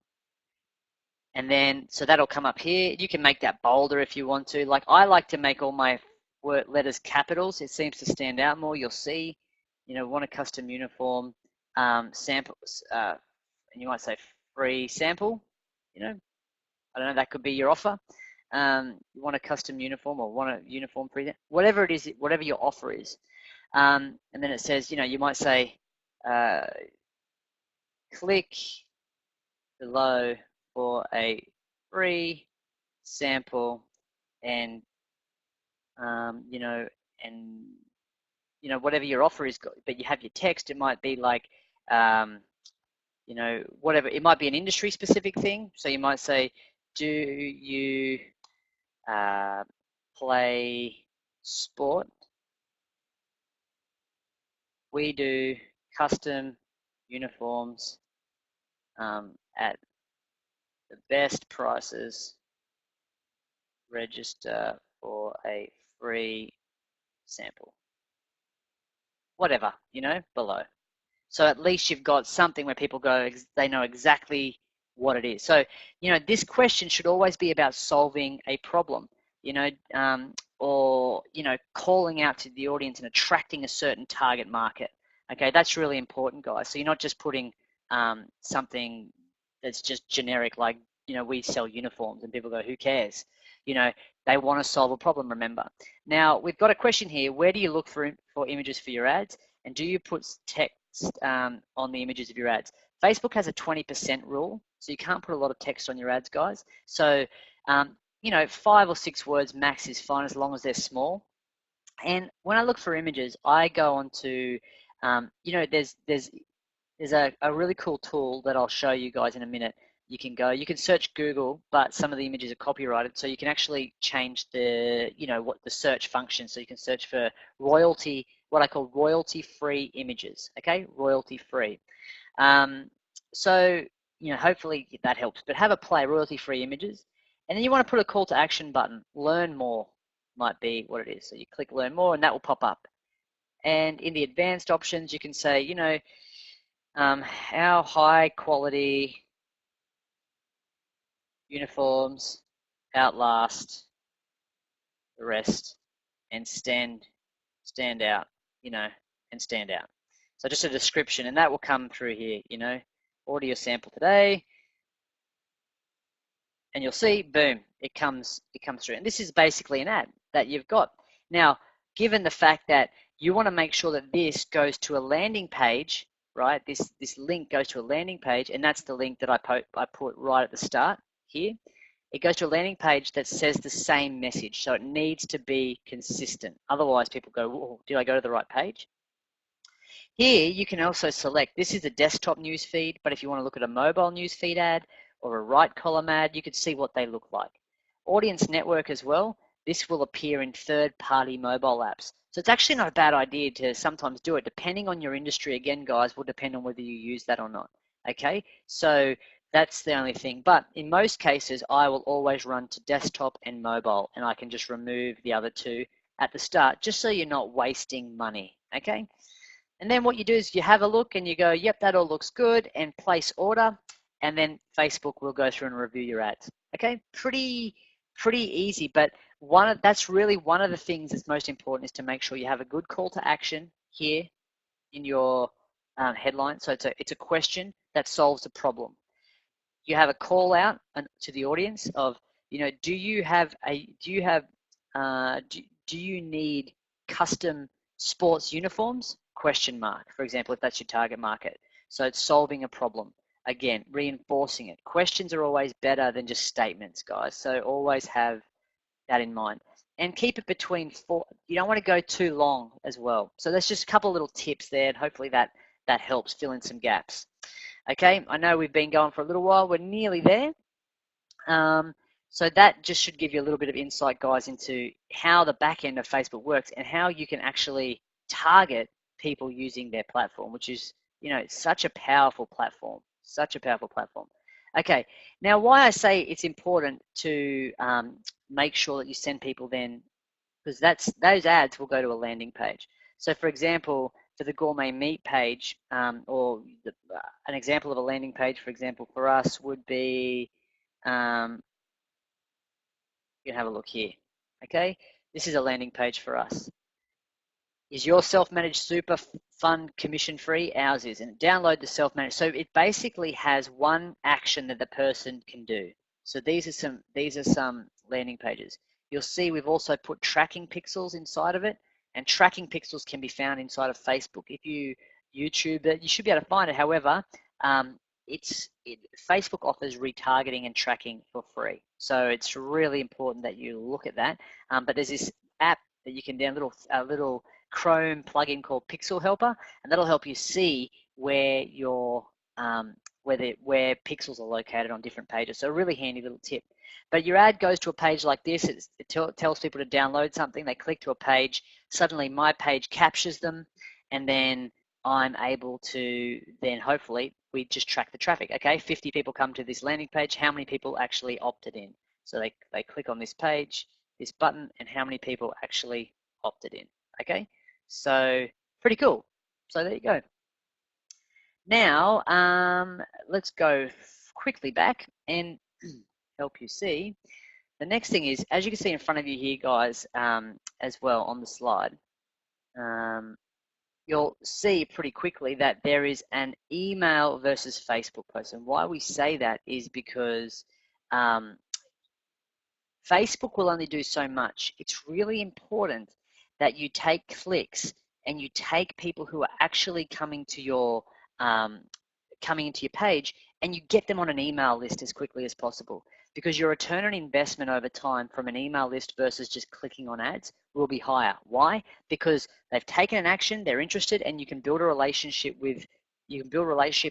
And then, so that'll come up here. You can make that bolder if you want to. Like I like to make all my word letters capitals. It seems to stand out more. You'll see, you know, want a custom uniform samples, and you might say free sample. You know, I don't know. That could be your offer. You want a custom uniform or want a uniform free, whatever it is, whatever your offer is. And then it says, you know, you might say, click below for a free sample, and you know, and you know, whatever your offer is, but you have your text. It might be like, you know, whatever. It might be an industry specific thing. So you might say, do you play sport? We do custom uniforms at the best prices. Register for a free sample. Whatever, you know, below. So at least you've got something where people go, they know exactly what it is. So, you know, this question should always be about solving a problem, you know, or, you know, calling out to the audience and attracting a certain target market. Okay, that's really important, guys. So you're not just putting something that's just generic, like, you know, we sell uniforms and people go, who cares? You know, they want to solve a problem, remember. Now, we've got a question here. Where do you look for images for your ads? And do you put text on the images of your ads? Facebook has a 20% rule, so you can't put a lot of text on your ads, guys. So, you know, 5 or 6 words max is fine as long as they're small. And when I look for images, I go on to, you know, there's a really cool tool that I'll show you guys in a minute. You can search Google, but some of the images are copyrighted, so you can actually change the, you know, what the search function. So you can search for royalty, what I call royalty-free images, okay? Royalty-free. So, you know, hopefully that helps, but have a play, royalty-free images. And then you want to put a call to action button, learn more might be what it is. So you click learn more and that will pop up. And in the advanced options, you can say, you know, our high quality uniforms outlast the rest and stand out, you know, and stand out. So just a description, and that will come through here, you know, order your sample today, and you'll see, boom, it comes through. And this is basically an ad that you've got. Now, given the fact that you want to make sure that this goes to a landing page, right? This link goes to a landing page, and that's the link that I put right at the start here. It goes to a landing page that says the same message, so it needs to be consistent. Otherwise, people go, whoa, did I go to the right page? Here, you can also select, this is a desktop news feed, but if you want to look at a mobile news feed ad or a right column ad, you can see what they look like. Audience network as well, this will appear in third-party mobile apps. So it's actually not a bad idea to sometimes do it, depending on your industry. Again, guys, will depend on whether you use that or not, okay? So that's the only thing. But in most cases, I will always run to desktop and mobile, and I can just remove the other two at the start, just so you're not wasting money, okay? And then what you do is you have a look and you go, yep, that all looks good, and place order, and then Facebook will go through and review your ads. Okay, pretty easy, but that's really one of the things that's most important, is to make sure you have a good call to action here in your headline. So it's a question that solves a problem. You have a call out to the audience of, you know, do you need custom sports uniforms? Question mark, for example, if that's your target market. So it's solving a problem. Again, reinforcing it. Questions are always better than just statements, guys. So always have that in mind. And keep it between four. You don't want to go too long as well. So there's just a couple of little tips there, and hopefully that helps fill in some gaps. Okay, I know we've been going for a little while. We're nearly there. So that just should give you a little bit of insight, guys, into how the back end of Facebook works and how you can actually target people using their platform, which is, such a powerful platform, such a powerful platform. Okay, now why I say it's important to make sure that you send people then, because those ads will go to a landing page. So for example, for the gourmet meat page, or an example of a landing page, for example, for us would be, you can have a look here. Okay, this is a landing page for us. Is your self-managed super fund commission free? Ours is, and download the self-managed. So it basically has one action that the person can do. So these are some landing pages. You'll see we've also put tracking pixels inside of it, and tracking pixels can be found inside of Facebook. If you YouTube it, you should be able to find it. However, Facebook offers retargeting and tracking for free. So it's really important that you look at that. But there's this app that you can download, a little Chrome plugin called Pixel Helper, and that'll help you see where your where pixels are located on different pages. So a really handy little tip. But your ad goes to a page like this. It tells people to download something. They click to a page. Suddenly my page captures them, and then I'm able to then hopefully we just track the traffic. Okay, 50 people come to this landing page. How many people actually opted in? So they click on this page, this button, and how many people actually opted in. Okay, so pretty cool. So there you go. Now let's go quickly back and help you see. The next thing is, as you can see in front of you here, guys, as well on the slide, you'll see pretty quickly that there is an email versus Facebook post. And why we say that is because Facebook will only do so much. It's really important that you take clicks and you take people who are actually coming to your coming into your page, and you get them on an email list as quickly as possible, because your return on investment over time from an email list versus just clicking on ads will be higher. Why? Because they've taken an action, they're interested, and you can build a relationship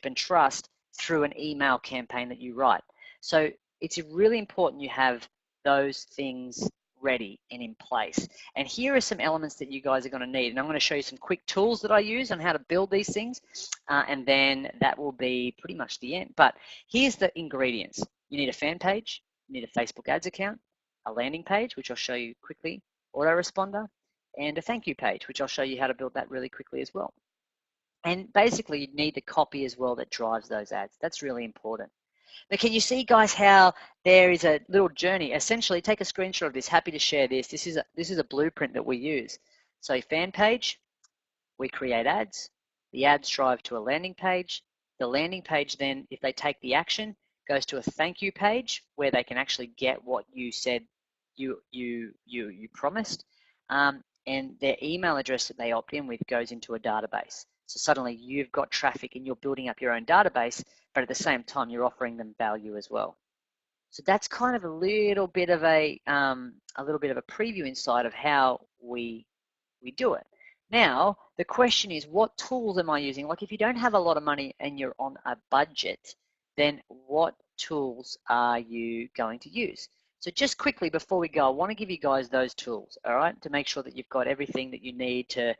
and trust through an email campaign that you write. So it's really important you have those things ready and in place. And here are some elements that you guys are going to need. And I'm going to show you some quick tools that I use on how to build these things. And then that will be pretty much the end. But here's the ingredients. You need a fan page. You need a Facebook ads account, a landing page, which I'll show you quickly, autoresponder, and a thank you page, which I'll show you how to build that really quickly as well. And basically, you need the copy as well that drives those ads. That's really important. Now, can you see, guys, how there is a little journey? Essentially, take a screenshot of this. Happy to share this. This is a blueprint that we use. So fan page, we create ads. The ads drive to a landing page. The landing page then, if they take the action, goes to a thank you page where they can actually get what you said you promised. And their email address that they opt in with goes into a database. So suddenly you've got traffic and you're building up your own database, but at the same time you're offering them value as well. So that's kind of a little bit of a preview inside of how we do it. Now the question is, what tools am I using? Like, if you don't have a lot of money and you're on a budget, then what tools are you going to use? So just quickly before we go, I want to give you guys those tools, all right, to make sure that you've got everything that you need to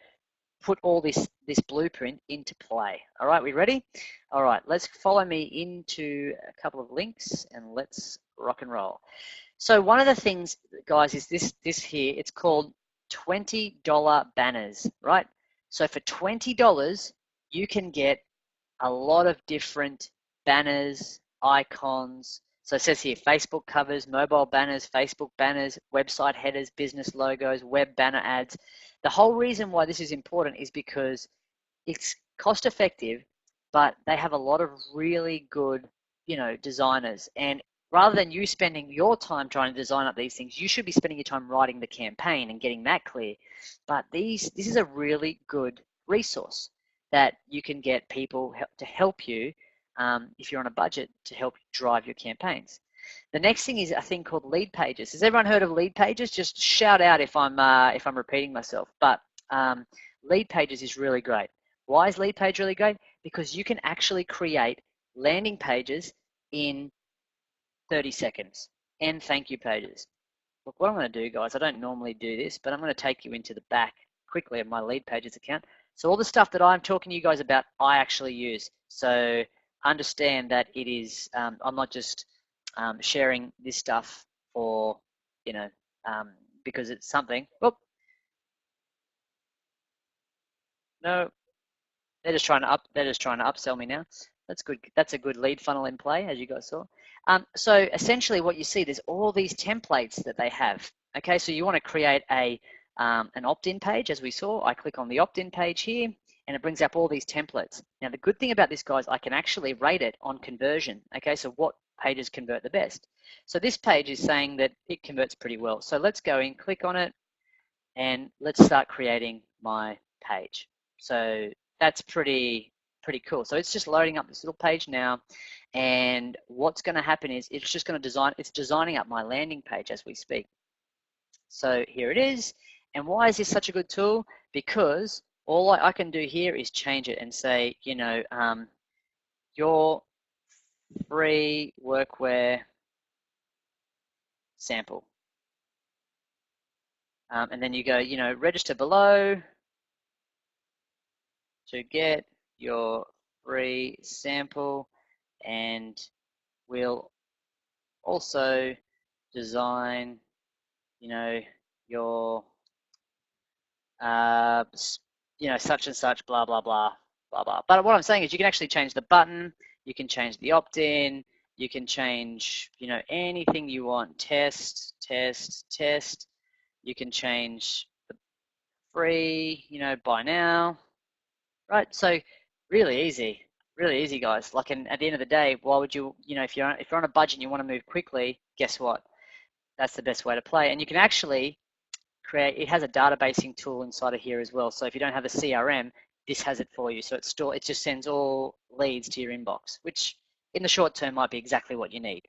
put all this blueprint into play. All right, we ready? All right, let's follow me into a couple of links and let's rock and roll. So one of the things, guys, is this here. It's called $20 banners, right? So for $20, you can get a lot of different banners, icons. So it says here, Facebook covers, mobile banners, Facebook banners, website headers, business logos, web banner ads. The whole reason why this is important is because it's cost effective, but they have a lot of really good, designers. And rather than you spending your time trying to design up these things, you should be spending your time writing the campaign and getting that clear. But this is a really good resource. that you can get people to help you if you're on a budget to help drive your campaigns. The next thing is a thing called lead pages. Has everyone heard of lead pages? Just shout out if I'm repeating myself. But lead pages is really great. Why is lead page really great? Because you can actually create landing pages in 30 seconds and thank you pages. Look, what I'm going to do, guys, I don't normally do this, but I'm going to take you into the back quickly of my lead pages account. So all the stuff that I'm talking to you guys about, I actually use. So understand that it is, I'm not just sharing this stuff for, you know, because it's something. Oh, no, they're just trying to upsell me now. That's good. That's a good lead funnel in play, as you guys saw. So essentially, what you see, there's all these templates that they have. Okay, so you want to create an opt-in page, as we saw. I click on the opt-in page here, and it brings up all these templates. Now, the good thing about this, guys, I can actually rate it on conversion. Okay, so what pages convert the best? So this page is saying that it converts pretty well. So let's go in, click on it, and let's start creating my page. So that's pretty cool. So it's just loading up this little page now, and what's going to happen is it's just going to it's designing up my landing page as we speak. So here it is. And why is this such a good tool? Because all I can do here is change it and say, you know, your free workwear sample. And then you go, you know, register below to get your free sample, and we'll also design, you know, your, you know, such and such, blah, blah, blah, blah, blah. But what I'm saying is you can actually change the button, you can change the opt-in, you can change, you know, anything you want, test, test, test. You can change the free, you know, buy now, right? So really easy, guys. Like, and at the end of the day, why would you, you know, if you're on a budget and you want to move quickly, guess what? That's the best way to play. And you can actually create, it has a databasing tool inside of here as well. So if you don't have a CRM, this has it for you. So it just sends all leads to your inbox, which in the short term might be exactly what you need.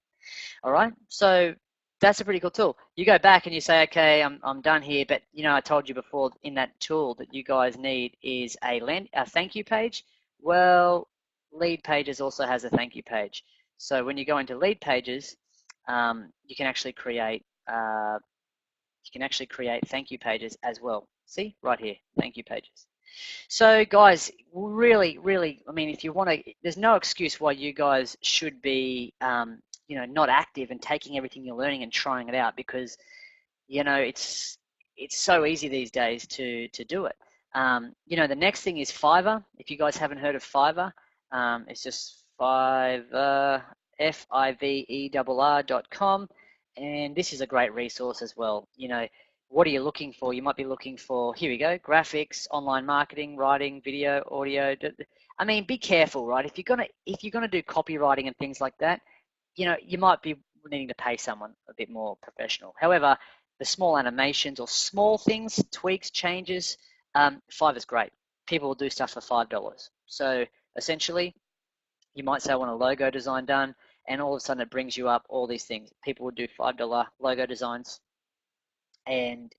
All right. So that's a pretty cool tool. You go back and you say, okay, I'm done here. But you know, I told you before in that tool that you guys need is a thank you page. Well, lead pages also has a thank you page. So when you go into lead pages, you can actually create thank you pages as well. See right here, thank you pages. So guys, really, I mean, if you want to, there's no excuse why you guys should be, you know, not active and taking everything you're learning and trying it out, because, you know, it's so easy these days to do it. You know, the next thing is Fiverr. If you guys haven't heard of Fiverr, it's just Fiverr, Fiverr.com, and this is a great resource as well. You know, what are you looking for? You might be looking for, here we go, graphics, online marketing, writing, video, audio. I mean, be careful, right? If you're gonna do copywriting and things like that, you know, you might be needing to pay someone a bit more professional. However, the small animations or small things, tweaks, changes, Fiverr's great. People will do stuff for $5. So essentially, you might say I want a logo design done, and all of a sudden it brings you up all these things. People would do $5 logo designs, and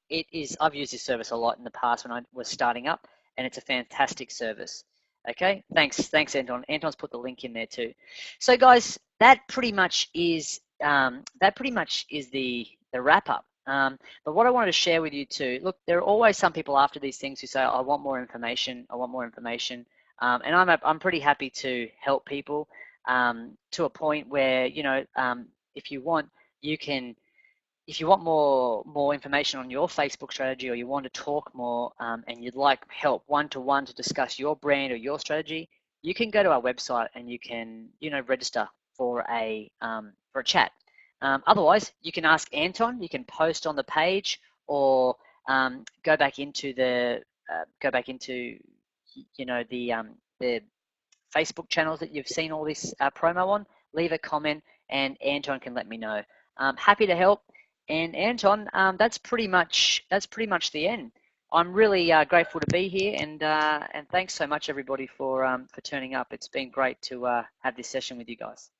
I've used this service a lot in the past when I was starting up, and it's a fantastic service. Okay, thanks Anton. Anton's put the link in there too. So guys, that pretty much is the wrap up. But what I wanted to share with you too, look, there are always some people after these things who say, I want more information, and I'm pretty happy to help people to a point where, you know, if you want, you can. If you want more information on your Facebook strategy, or you want to talk more and you'd like help one-to-one to discuss your brand or your strategy, you can go to our website and you can, you know, register for a chat. Otherwise, you can ask Anton. You can post on the page, or go back into you know, the Facebook channels that you've seen all this promo on. Leave a comment, and Anton can let me know. I'm happy to help. And Anton, that's pretty much the end. I'm really grateful to be here, and thanks so much everybody for turning up. It's been great to have this session with you guys.